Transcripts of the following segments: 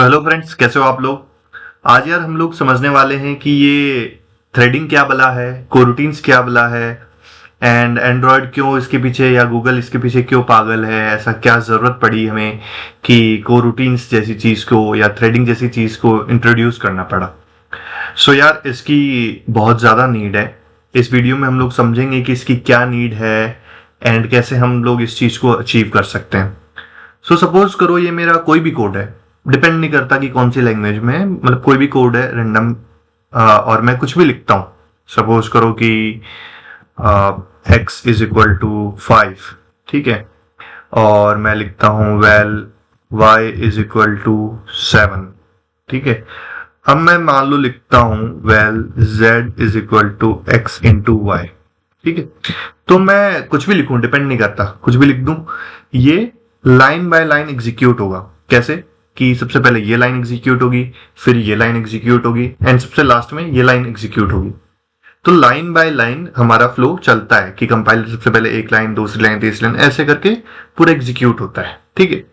Hello friends, कैसे हो आप लोग। आज यार हम लोग समझने वाले हैं कि ये थ्रेडिंग क्या बला है, कोरूटीन्स क्या बला है, एंड एंड्रॉयड क्यों इसके पीछे या गूगल इसके पीछे क्यों पागल है। ऐसा क्या ज़रूरत पड़ी हमें कि कोरूटीन्स जैसी चीज़ को या थ्रेडिंग जैसी चीज़ को इंट्रोड्यूस करना पड़ा। सो यार इसकी बहुत ज़्यादा नीड है। इस वीडियो में हम लोग समझेंगे कि इसकी क्या नीड है एंड कैसे हम लोग इस चीज़ को अचीव कर सकते हैं। सो सपोज करो ये मेरा कोई भी कोड है, डिपेंड नहीं करता कि कौन सी लैंग्वेज में है, मतलब कोई भी कोड है रैंडम, और मैं कुछ भी लिखता हूँ। सपोज करो कि x इज इक्वल टू 5, ठीक है, और मैं लिखता हूँ well y is equal to 7, ठीक है। अब मैं मान लो लिखता हूँ well z is equal to x into y, ठीक है। तो मैं कुछ भी लिखूं, डिपेंड नहीं करता, कुछ भी लिख दूं, ये लाइन बाय लाइन एग्जीक्यूट होगा। कैसे कि सबसे पहले ये लाइन एग्जीक्यूट होगी, फिर ये लाइन एग्जीक्यूट होगी, एंड सबसे लास्ट में ये लाइन एग्जीक्यूट होगी। तो लाइन बाय लाइन हमारा फ्लो चलता है कि कंपाइलर सबसे पहले एक लाइन, दूसरी लाइन, तीसरी लाइन, ऐसे करके पूरा एग्जीक्यूट होता है, ठीक है।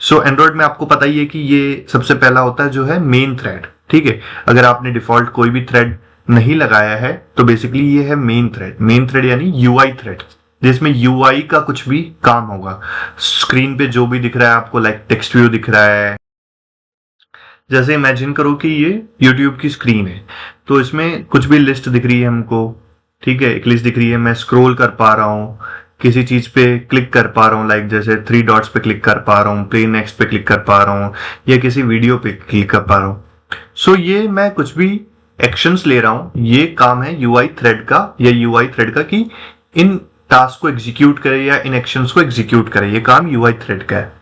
सो एंड्रॉइड में आपको पता ही है कि ये सबसे पहला होता है जो है मेन थ्रेड, ठीक है। अगर आपने डिफॉल्ट कोई भी थ्रेड नहीं लगाया है तो बेसिकली ये है मेन थ्रेड। मेन थ्रेड यानी यूआई थ्रेड, जिसमें यूआई का कुछ भी काम होगा। स्क्रीन पे जो भी दिख रहा है आपको, लाइक टेक्स्ट व्यू दिख रहा है, जैसे इमेजिन करो कि ये यूट्यूब की स्क्रीन है, तो इसमें कुछ भी लिस्ट दिख रही है हमको, ठीक है। एक लिस्ट दिख रही है, मैं स्क्रॉल कर पा रहा हूँ, किसी चीज पे क्लिक कर पा रहा हूँ, लाइक जैसे 3 डॉट्स पे क्लिक कर पा रहा हूँ, प्ले नेक्स्ट पे क्लिक कर पा रहा हूँ, या किसी वीडियो पे क्लिक कर पा रहा हूँ। सो ये मैं कुछ भी एक्शंस ले रहा हूँ, ये काम है यूआई थ्रेड का या यूआई थ्रेड का कि इन टास्क को एग्जीक्यूट करे या इन एक्शंस को एग्जीक्यूट करे, ये काम यूआई थ्रेड का है,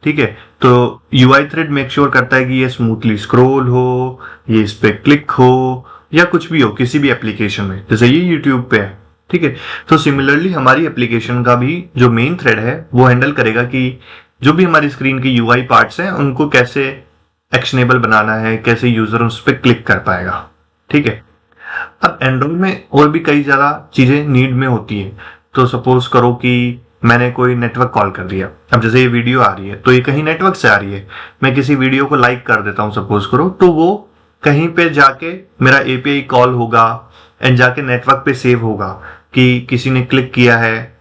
ठीक है। तो यूआई थ्रेड मेक श्योर करता है कि ये स्मूथली स्क्रॉल हो, ये इस पे क्लिक हो, या कुछ भी हो किसी भी एप्लीकेशन में, जैसे ये यूट्यूब पे है, ठीक है। तो सिमिलरली हमारी एप्लीकेशन का भी जो मेन थ्रेड है वो हैंडल करेगा कि जो भी हमारी स्क्रीन के यूआई पार्ट्स हैं उनको कैसे एक्शनेबल बनाना है, कैसे यूजर उस पर क्लिक कर पाएगा, ठीक है। अब एंड्रॉइड में और भी कई ज्यादा चीजें नीड में होती है। तो सपोज करो कि मैंने कोई नेटवर्क कॉल कर दिया, अब जैसे ये वीडियो आ रही है तो ये कहीं नेटवर्क से आ रही है, मैं किसी वीडियो को लाइक कर देता हूं सपोज करो, तो वो कहीं पे जाके मेरा एपीआई कॉल होगा एंड जाके नेटवर्क पे सेव होगा कि किसी ने क्लिक किया है,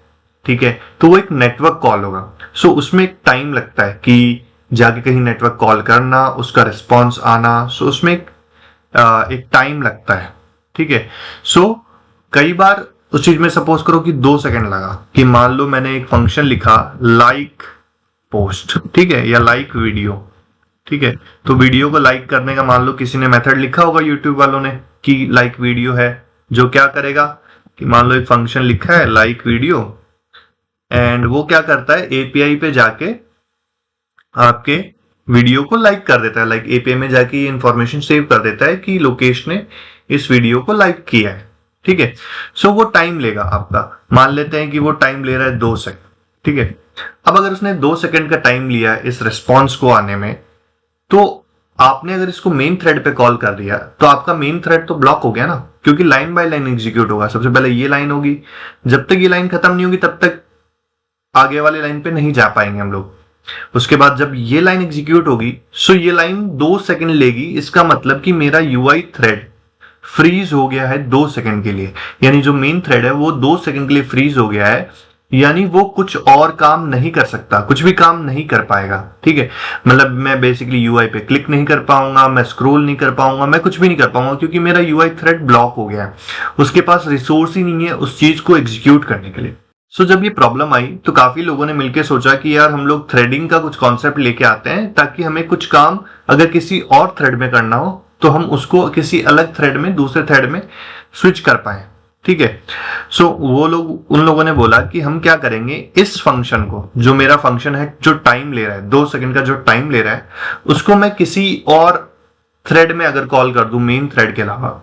ठीक है। तो वो एक नेटवर्क कॉल होगा। सो उसमें एक टाइम लगता है कि जाके कहीं नेटवर्क कॉल करना, उसका रिस्पॉन्स आना, सो उसमें एक टाइम लगता है, ठीक है। सो कई बार उस चीज में सपोज करो कि 2 सेकंड लगा, कि मान लो मैंने एक फंक्शन लिखा लाइक पोस्ट, ठीक है, या लाइक वीडियो, ठीक है। तो वीडियो को लाइक करने का मान लो किसी ने मेथड लिखा होगा यूट्यूब वालों ने कि लाइक वीडियो है, जो क्या करेगा कि मान लो एक फंक्शन लिखा है लाइक वीडियो, एंड वो क्या करता है एपीआई पे जाके आपके वीडियो को लाइक कर देता है, लाइक एपीआई में जाके ये इंफॉर्मेशन सेव कर देता है कि लोकेश ने इस वीडियो को लाइक किया है, ठीक है। सो वो टाइम लेगा आपका, मान लेते हैं कि वो टाइम ले रहा है 2 सेकंड, ठीक है। अब अगर उसने 2 सेकंड का टाइम लिया इस रिस्पॉन्स को आने में, तो आपने अगर इसको मेन थ्रेड पे कॉल कर दिया तो आपका मेन थ्रेड तो ब्लॉक हो गया ना, क्योंकि लाइन बाय लाइन एग्जीक्यूट होगा। सबसे पहले ये लाइन होगी, जब तक ये लाइन खत्म नहीं होगी तब तक आगे वाली लाइन पे नहीं जा पाएंगे हम लोग। उसके बाद जब ये लाइन एग्जीक्यूट होगी, सो ये लाइन 2 सेकंड लेगी, इसका मतलब कि मेरा यूआई थ्रेड फ्रीज हो गया है 2 सेकंड के लिए, यानी जो मेन थ्रेड है वो 2 सेकंड के लिए फ्रीज हो गया है, यानी वो कुछ और काम नहीं कर सकता, कुछ भी काम नहीं कर पाएगा, ठीक है। मतलब मैं बेसिकली यूआई पे क्लिक नहीं कर पाऊंगा, मैं स्क्रॉल नहीं कर पाऊंगा, मैं कुछ भी नहीं कर पाऊंगा, क्योंकि मेरा यूआई थ्रेड ब्लॉक हो गया है, उसके पास रिसोर्स ही नहीं है उस चीज को एग्जीक्यूट करने के लिए। सो जब ये प्रॉब्लम आई तो काफी लोगों ने मिलकर सोचा कि यार हम लोग थ्रेडिंग का कुछ कॉन्सेप्ट लेके आते हैं, ताकि हमें कुछ काम अगर किसी और थ्रेड में करना हो तो हम उसको किसी अलग थ्रेड में, दूसरे थ्रेड में स्विच कर पाए, ठीक है। सो वो लोग, उन लोगों ने बोला कि हम क्या करेंगे, इस फंक्शन को, जो मेरा फंक्शन है जो टाइम ले रहा है 2 सेकंड का, जो टाइम ले रहा है, उसको मैं किसी और थ्रेड में अगर कॉल कर दूं मेन थ्रेड के अलावा,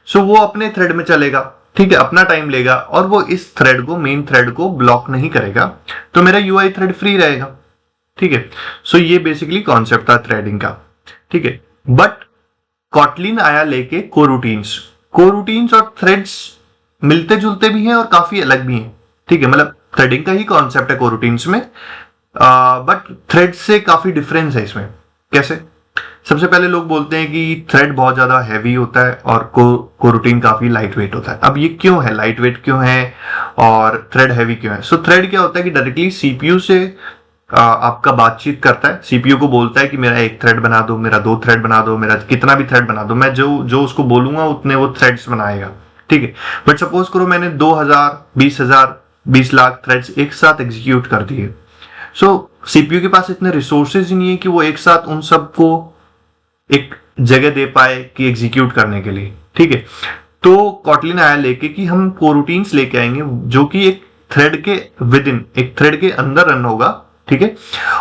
सो वो अपने थ्रेड में चलेगा, ठीक है, अपना टाइम लेगा, और वो इस थ्रेड को, मेन थ्रेड को ब्लॉक नहीं करेगा, तो मेरा यूआई थ्रेड फ्री रहेगा, ठीक है। सो ये बेसिकली कॉन्सेप्ट था थ्रेडिंग का, ठीक है। बट कॉटलिन आया लेके कोरूटीन्स। कोरूटीन्स और थ्रेड्स मिलते जुलते भी हैं और काफी अलग भी हैं, ठीक है। मतलब थ्रेडिंग का ही कॉन्सेप्ट है कोरूटीन्स में, बट थ्रेड से काफी डिफरेंस है इसमें। कैसे? सबसे पहले लोग बोलते हैं कि थ्रेड बहुत ज्यादा हैवी होता है और कोरूटीन काफी लाइट वेट होता है। अब ये क्यों है, लाइट वेट क्यों है और थ्रेड हैवी क्यों है? सो थ्रेड क्या होता है कि डायरेक्टली सीपीयू से आपका बातचीत करता है, सीपीयू को बोलता है कि मेरा एक थ्रेड बना दो, मेरा 2 थ्रेड बना दो, मेरा कितना भी थ्रेड बना दो, मैं जो उसको बोलूंगा उतने वो थ्रेड्स बनाएगा, ठीक है। बट सपोज करो मैंने 2000, 20,000, 20 लाख थ्रेड्स एक साथ एग्जीक्यूट कर दिए। सो सीपीयू के पास इतने रिसोर्सेज ही नहीं है कि वो एक साथ उन सबको एक जगह दे पाए कि एग्जीक्यूट करने के लिए, ठीक है। तो कॉटलिन आया लेके कि हम कोरूटीन्स लेके आएंगे जो कि एक थ्रेड के विद इन, एक थ्रेड के अंदर रन होगा, ठीक है,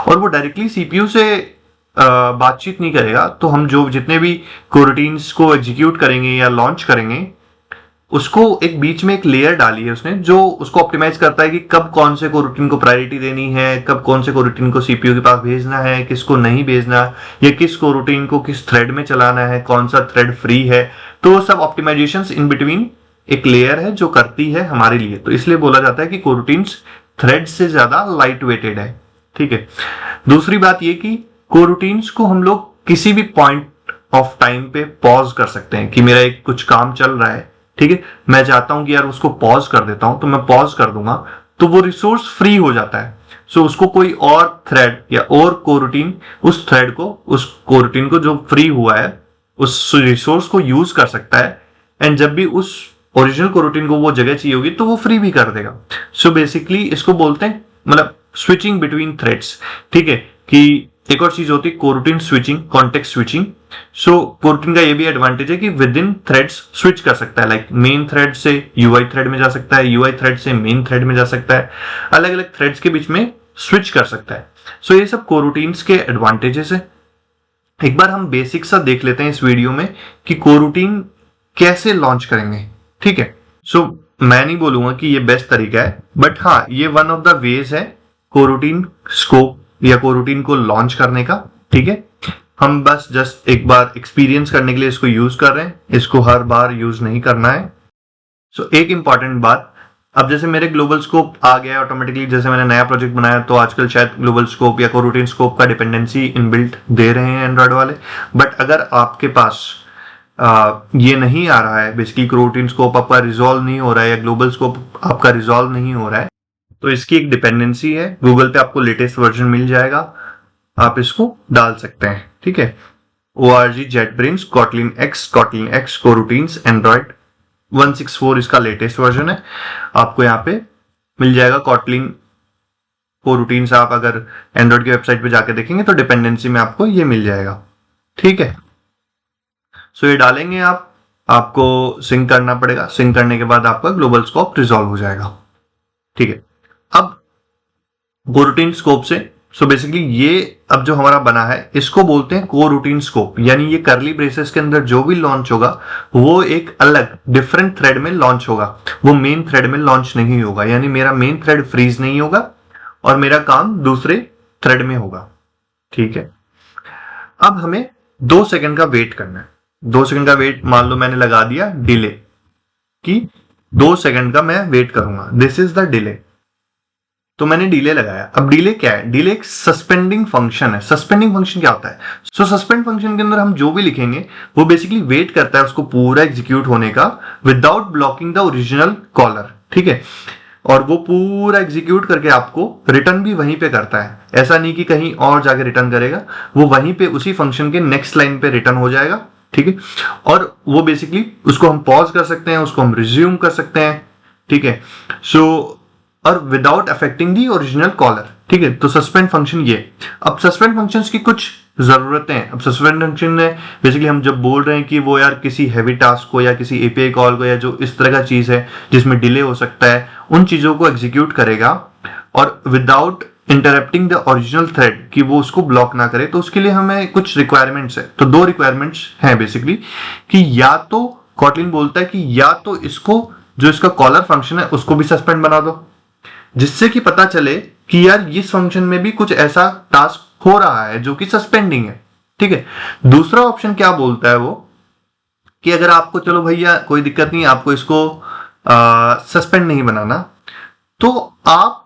और वो डायरेक्टली सीपीयू से बातचीत नहीं करेगा। तो हम जो जितने भी कोरूटीन्स को एग्जीक्यूट करेंगे या लॉन्च करेंगे, उसको एक बीच में एक लेयर डाली है उसने जो उसको ऑप्टिमाइज करता है कि कब कौन से कोरूटीन को प्रायोरिटी देनी है, कब कौन से कोरूटीन को सीपीयू के पास भेजना है, किसको नहीं भेजना, या किस कोरूटीन को किस थ्रेड में चलाना है, कौन सा थ्रेड फ्री है। तो वो सब ऑप्टिमाइजेशंस इन बिटवीन एक लेयर है जो करती है हमारे लिए। तो इसलिए बोला जाता है कि कोरूटीन्स थ्रेड से ज्यादा लाइट वेटेड है, ठीक है। दूसरी बात ये कि कोरूटीन्स को हम लोग किसी भी पॉइंट ऑफ टाइम पे पॉज कर सकते हैं कि मेरा एक कुछ काम चल रहा है, ठीक है, मैं चाहता हूं कि यार उसको पॉज कर देता हूं, तो मैं पॉज कर दूंगा, तो वो रिसोर्स फ्री हो जाता है। सो उसको कोई और थ्रेड या और कोरूटीन उस थ्रेड को, उस कोरूटीन को जो फ्री हुआ है उस रिसोर्स को यूज कर सकता है, एंड जब भी उस ओरिजिनल कोरूटीन को वो जगह चाहिए होगी तो वो फ्री भी कर देगा। सो बेसिकली इसको बोलते हैं मतलब स्विचिंग बिटवीन थ्रेड्स, ठीक है। कि एक और चीज होती है कोरूटीन स्विचिंग, कॉन्टेक्स्ट स्विचिंग। सो कोरूटीन का ये भी एडवांटेज है कि विद इन थ्रेड्स स्विच कर सकता है, लाइक मेन थ्रेड से यूआई थ्रेड में जा सकता है, यूआई थ्रेड से मेन थ्रेड में जा सकता है, अलग अलग थ्रेड्स के बीच में स्विच कर सकता है। सो ये सब कोरूटीन्स के एडवांटेजेस है। एक बार हम बेसिक सा देख लेते हैं इस वीडियो में कि कोरूटीन कैसे लॉन्च करेंगे, ठीक है। सो मैं नहीं बोलूंगा कि ये बेस्ट तरीका है, बट हाँ ये वन ऑफ द वेज है कोरूटीन स्कोप या कोरूटीन को लॉन्च करने का, ठीक है। हम बस जस्ट एक बार एक्सपीरियंस करने के लिए इसको यूज कर रहे हैं, इसको हर बार यूज नहीं करना है। सो एक इंपॉर्टेंट बात, अब जैसे मेरे ग्लोबल स्कोप आ गया ऑटोमेटिकली, जैसे मैंने नया प्रोजेक्ट बनाया तो आजकल शायद ग्लोबल स्कोप या कोरूटीन स्कोप का डिपेंडेंसी इनबिल्ट दे रहे हैं एंड्रॉइड वाले। बट अगर आपके पास ये नहीं आ रहा है, बेसिकली कोरूटीन स्कोप आपका रिजॉल्व नहीं हो रहा है या ग्लोबल स्कोप आपका रिजॉल्व नहीं हो रहा है, तो इसकी एक डिपेंडेंसी है, गूगल पे आपको लेटेस्ट वर्जन मिल जाएगा, आप इसको डाल सकते हैं, ठीक है। ORG JetBrains Kotlin X coroutines Android 164 इसका लेटेस्ट वर्जन है, आपको यहाँ पे मिल जाएगा। कॉटलिन कोरूटीन्स आप अगर एंड्रॉइड की वेबसाइट पे जाके देखेंगे तो डिपेंडेंसी में आपको ये मिल जाएगा, ठीक है। सो ये डालेंगे आप, आपको सिंक करना पड़ेगा, सिंक करने के बाद आपका ग्लोबल स्कोप रिजॉल्व हो जाएगा, ठीक है। अब कोरूटीन स्कोप से सो बेसिकली ये अब जो हमारा बना है इसको बोलते हैं कोरूटीन स्कोप, यानी ये करली ब्रेसेस के अंदर जो भी लॉन्च होगा वो एक अलग डिफरेंट थ्रेड में लॉन्च होगा, वो मेन थ्रेड में लॉन्च नहीं होगा, यानी मेरा मेन थ्रेड फ्रीज नहीं होगा और मेरा काम दूसरे थ्रेड में होगा, ठीक है। अब हमें 2 सेकंड का वेट करना है। 2 सेकंड का वेट मान लो मैंने लगा दिया डिले कि 2 सेकंड का मैं वेट करूंगा, दिस इज द डिले। तो मैंने डिले लगाया। अब डिले क्या है? डिले एक सस्पेंडिंग फंक्शन है। सस्पेंडिंग फंक्शन क्या होता है? सो सस्पेंड फंक्शन के अंदर हम जो भी लिखेंगे वो बेसिकली वेट करता है उसको पूरा एग्जीक्यूट होने का without blocking the original caller, ठीक है। और वो पूरा एग्जीक्यूट करके आपको रिटर्न भी वहीं पे करता है, ऐसा नहीं कि कहीं और जाके रिटर्न करेगा, वो वहीं पे उसी फंक्शन के नेक्स्ट लाइन पे रिटर्न हो जाएगा, ठीक है। और वो बेसिकली उसको हम पॉज कर सकते हैं, उसको हम रिज्यूम कर सकते हैं, ठीक है। सो और without affecting the original caller, ठीक है। तो सस्पेंड फंक्शन ये। अब सस्पेंड फंक्शंस की कुछ जरूरतें हैं। अब सस्पेंड फंक्शन में बेसिकली हम जब बोल रहे हैं कि वो यार किसी हैवी टास्क को या किसी एपीआई कॉल को या जो इस तरह का चीज है जिसमें डिले हो सकता है उन चीजों को एग्जीक्यूट करेगा और without interrupting the original thread कि वो उसको ब्लॉक ना करे, तो उसके लिए हमें कुछ रिक्वायरमेंट्स है। तो 2 रिक्वायरमेंट्स हैं बेसिकली कि या तो कॉटलिन बोलता है कि या तो इसको जो इसका कॉलर फंक्शन है उसको भी सस्पेंड बना दो, जिससे कि पता चले कि यार इस फंक्शन में भी कुछ ऐसा टास्क हो रहा है जो कि सस्पेंडिंग है, ठीक है। दूसरा ऑप्शन क्या बोलता है वो कि अगर आपको चलो भैया कोई दिक्कत नहीं, आपको इसको सस्पेंड नहीं बनाना, तो आप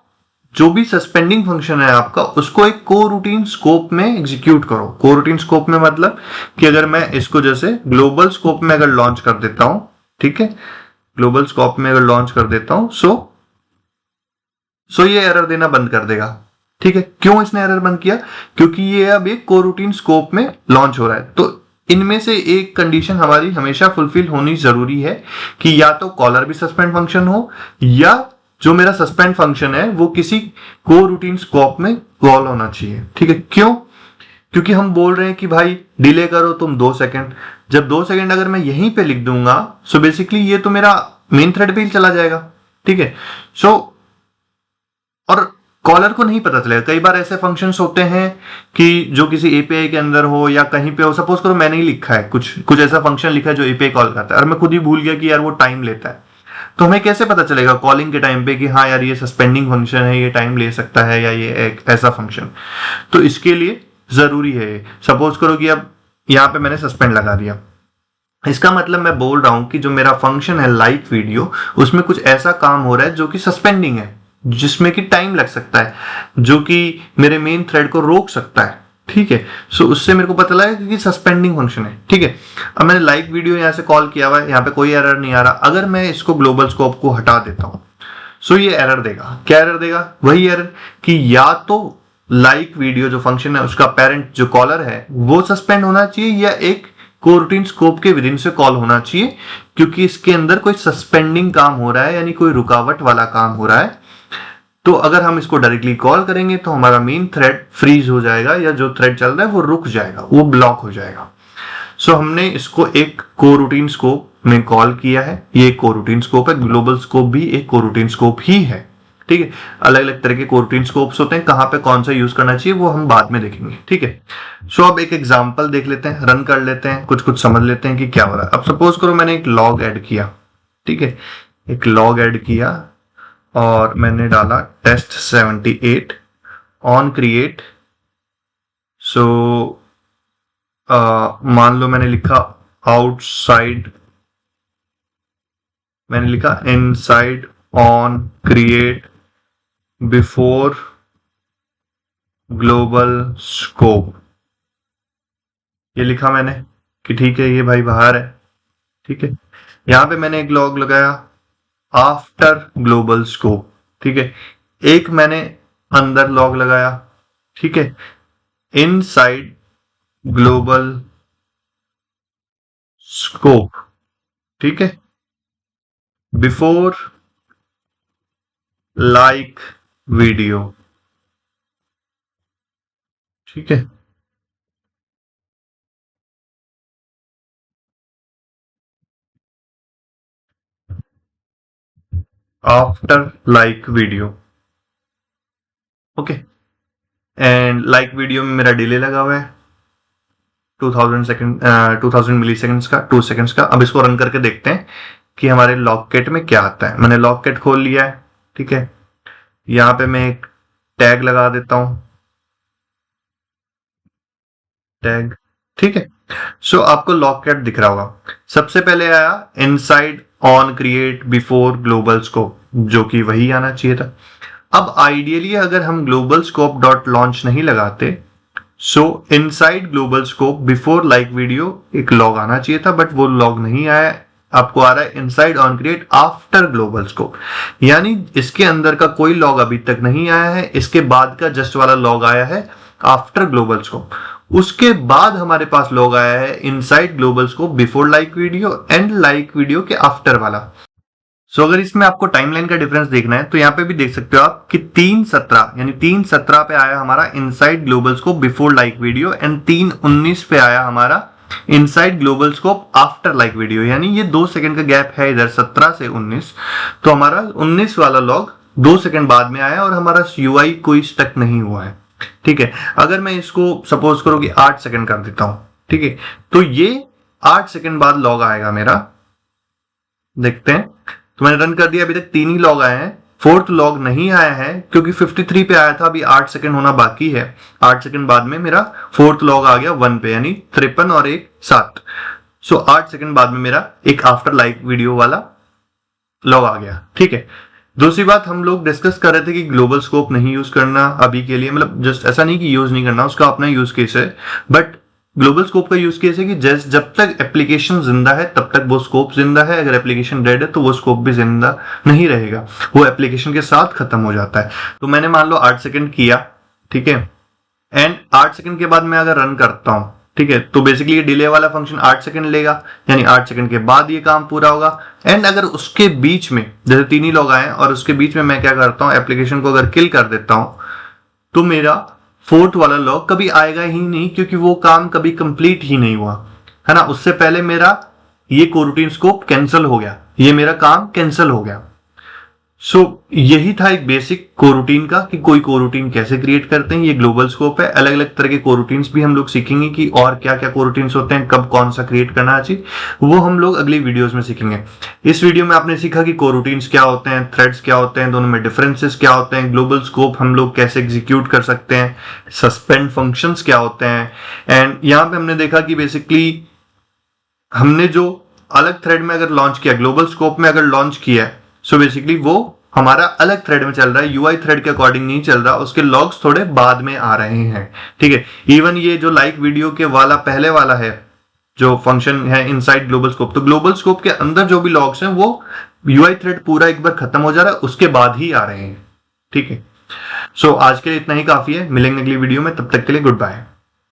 जो भी सस्पेंडिंग फंक्शन है आपका उसको एक कोरूटीन स्कोप में एग्जीक्यूट करो। कोरूटीन स्कोप में मतलब कि अगर मैं इसको जैसे ग्लोबल स्कोप में अगर लॉन्च कर देता हूं, ठीक है, ग्लोबल स्कोप में अगर लॉन्च कर देता हूं सो ये एरर देना बंद कर देगा। ठीक है, क्यों इसने एरर बंद किया? क्योंकि ये अब एक कोरूटीन स्कोप में लॉन्च हो रहा है। तो इनमें से एक कंडीशन हमारी हमेशा फुलफिल होनी जरूरी है कि या तो कॉलर भी सस्पेंड फंक्शन हो या जो मेरा सस्पेंड फंक्शन है वो किसी कोरूटीन स्कोप में कॉल होना चाहिए। ठीक है, क्यों? क्योंकि हम बोल रहे हैं कि भाई डिले करो तुम 2 सेकंड। जब 2 सेकंड अगर मैं यहीं पे लिख दूंगा सो बेसिकली ये तो मेरा मेन थ्रेड पे ही चला जाएगा। ठीक है, सो और कॉलर को नहीं पता चलेगा। कई बार ऐसे फंक्शंस होते हैं कि जो किसी एपीआई के अंदर हो या कहीं पे हो, सपोज करो मैंने ही लिखा है कुछ ऐसा फंक्शन लिखा है जो एपीआई कॉल करता है और मैं खुद ही भूल गया कि यार वो टाइम लेता है। तो हमें कैसे पता चलेगा कॉलिंग के टाइम पे कि हाँ यार ये सस्पेंडिंग फंक्शन है, ये टाइम ले सकता है या ये एक ऐसा फंक्शन। तो इसके लिए जरूरी है, सपोज करो कि अब यहाँ पे मैंने सस्पेंड लगा दिया, इसका मतलब मैं बोल रहा हूं कि जो मेरा फंक्शन है लाइक वीडियो, उसमें कुछ ऐसा काम हो रहा है जो कि सस्पेंडिंग है, जिसमें कि टाइम लग सकता है, जो कि मेरे मेन थ्रेड को रोक सकता है। ठीक है, सो उससे मेरे को पता लगा कि सस्पेंडिंग फंक्शन है। ठीक है, अब मैंने लाइक वीडियो यहां से कॉल किया हुआ है, यहाँ पे कोई एरर नहीं आ रहा। अगर मैं इसको ग्लोबल स्कोप को हटा देता हूं सो ये एरर देगा। क्या एरर देगा? वही एरर कि या तो लाइक वीडियो जो फंक्शन है उसका पेरेंट जो कॉलर है वो सस्पेंड होना चाहिए या एक कोरूटीन स्कोप के विदिन से कॉल होना चाहिए, क्योंकि इसके अंदर कोई सस्पेंडिंग काम हो रहा है, यानी कोई रुकावट वाला काम हो रहा है। तो अगर हम इसको डायरेक्टली कॉल करेंगे तो हमारा मेन थ्रेड फ्रीज हो जाएगा या जो थ्रेड चल रहा है वो रुक जाएगा, वो ब्लॉक हो जाएगा। सो हमने इसको एक कोरूटीन स्कोप में कॉल किया है। ये एक कोरूटीन स्कोप है, ग्लोबल स्कोप भी एक कोरूटीन स्कोप ही है। ठीक है, अलग अलग तरह के कोरूटीन स्कोप्स होते हैं, कहां पे कौन सा यूज करना चाहिए वो हम बाद में देखेंगे। ठीक है, सो अब एक एग्जांपल देख लेते हैं, रन कर लेते हैं, कुछ समझ लेते हैं कि क्या हो रहा है। अब सपोज करो मैंने एक लॉग ऐड किया। ठीक है, एक लॉग ऐड किया और मैंने डाला टेस्ट 78 ऑन क्रिएट। सो मान लो मैंने लिखा आउटसाइड, मैंने लिखा inside on create before global scope. ये लिखा मैंने कि ठीक है ये भाई बाहर है। ठीक है, यहां पे मैंने एक लॉग लगाया आफ्टर ग्लोबल स्कोप। ठीक है, एक मैंने अंदर लॉग लगाया। ठीक है, इनसाइड ग्लोबल स्कोप। ठीक है, बिफोर लाइक वीडियो। ठीक है, after like video. Okay, and like video में मेरा डिले लगा हुआ है 2000 मिली सेकेंड्स का, 2 सेकेंड्स का। अब इसको रन करके देखते हैं कि हमारे लॉगकेट में क्या आता है। मैंने लॉगकेट खोल लिया है। ठीक है, यहां पे मैं एक टैग लगा देता हूं, टैग। ठीक है, सो आपको लॉगकेट दिख रहा होगा। सबसे पहले आया inside on create before global scope, जो कि वही आना चाहिए था। अब आइडियली अगर हम ग्लोबल स्कोप डॉट लॉन्च नहीं लगाते सो inside global scope before like video एक लॉग आना चाहिए था, बट वो लॉग नहीं आया। आपको आ रहा है inside on create after global scope, यानी इसके अंदर का कोई लॉग अभी तक नहीं आया है, इसके बाद का जस्ट वाला लॉग आया है आफ्टर ग्लोबल स्कोप। उसके बाद हमारे पास लॉग आया है inside global scope before like video and like video के आफ्टर वाला। सो अगर इसमें आपको टाइमलाइन का डिफरेंस देखना है तो यहाँ पे भी देख सकते हो आप कि 3:17 यानी 3:17 पे आया हमारा inside global scope before like video and 3:19 पे आया हमारा inside global scope after like video, यानी ये 2 सेकंड का गैप है इधर 17 से 19। तो हमारा 19 वाला लॉग 2 सेकंड बाद में आया और हमारा यूआई कोई स्टक नहीं हुआ है। ठीक है, अगर मैं इसको सपोज करो कि 8 सेकंड कर देता हूं, ठीक है, तो ये 8 सेकंड बाद लॉग आएगा मेरा। देखते हैं, तो मैंने रन कर दिया, अभी तक 3 ही लॉग आए हैं, 4th लॉग नहीं आया है क्योंकि 53 पे आया था, अभी 8 सेकंड होना बाकी है। 8 सेकंड बाद में मेरा 4th लॉग आ गया 1 पे, यानी 53 और 1 7। सो 8 सेकंड बाद में मेरा एक आफ्टर लाइक वीडियो वाला लॉग आ गया। ठीक है, दूसरी बात हम लोग डिस्कस कर रहे थे कि ग्लोबल स्कोप नहीं यूज करना अभी के लिए, मतलब जस्ट ऐसा नहीं कि यूज नहीं करना, उसका अपना यूज केस है, बट ग्लोबल स्कोप का यूज केस है कि जब तक एप्लीकेशन जिंदा है तब तक वो स्कोप जिंदा है, अगर एप्लीकेशन डेड है तो वो स्कोप भी जिंदा नहीं रहेगा, वो एप्लीकेशन के साथ खत्म हो जाता है। तो मैंने मान लो 8 सेकंड किया, ठीक है, एंड 8 सेकंड के बाद मैं अगर रन करता हूं, ठीक है, तो बेसिकली ये डिले वाला फंक्शन 8 सेकंड लेगा, यानी 8 सेकंड के बाद ये काम पूरा होगा। एंड अगर उसके बीच में जैसे 3 ही लोग आए और उसके बीच में मैं क्या करता हूं, एप्लीकेशन को अगर किल कर देता हूं, तो मेरा 4th वाला लॉग कभी आएगा ही नहीं, क्योंकि वो काम कभी कंप्लीट ही नहीं हुआ है ना। उससे पहले मेरा ये कोरूटीन स्कोप कैंसिल हो गया, ये मेरा काम कैंसिल हो गया। सो यही था एक बेसिक कोरूटीन का कि कोई कोरूटीन कैसे क्रिएट करते हैं। ये ग्लोबल स्कोप है। अलग अलग तरह के कोरूटीन्स भी हम लोग सीखेंगे कि और क्या क्या कोरूटीन्स होते हैं, कब कौन सा क्रिएट करना चाहिए, वो हम लोग अगली वीडियोस में सीखेंगे। इस वीडियो में आपने सीखा कि कोरूटीन्स क्या होते हैं, थ्रेड्स क्या होते हैं, दोनों में डिफरेंसेस क्या होते हैं, ग्लोबल स्कोप हम लोग कैसे एग्जीक्यूट कर सकते हैं, सस्पेंड फंक्शंस क्या होते हैं। एंड यहाँ पे हमने देखा कि बेसिकली हमने जो अलग थ्रेड में अगर लॉन्च किया, ग्लोबल स्कोप में अगर लॉन्च किया है, सो बेसिकली वो हमारा अलग थ्रेड में चल रहा है, यूआई थ्रेड के अकॉर्डिंग नहीं चल रहा, उसके लॉग्स थोड़े बाद में आ रहे हैं, ठीक है। इवन ये जो लाइक वीडियो के वाला पहले वाला है जो फंक्शन है इनसाइड ग्लोबल स्कोप, तो ग्लोबल स्कोप के अंदर जो भी लॉग्स हैं वो यूआई थ्रेड पूरा एक बार खत्म हो जा रहा है उसके बाद ही आ रहे हैं, ठीक है। सो आज के लिए इतना ही काफी है, मिलेंगे अगली वीडियो में, तब तक के लिए गुड बाय।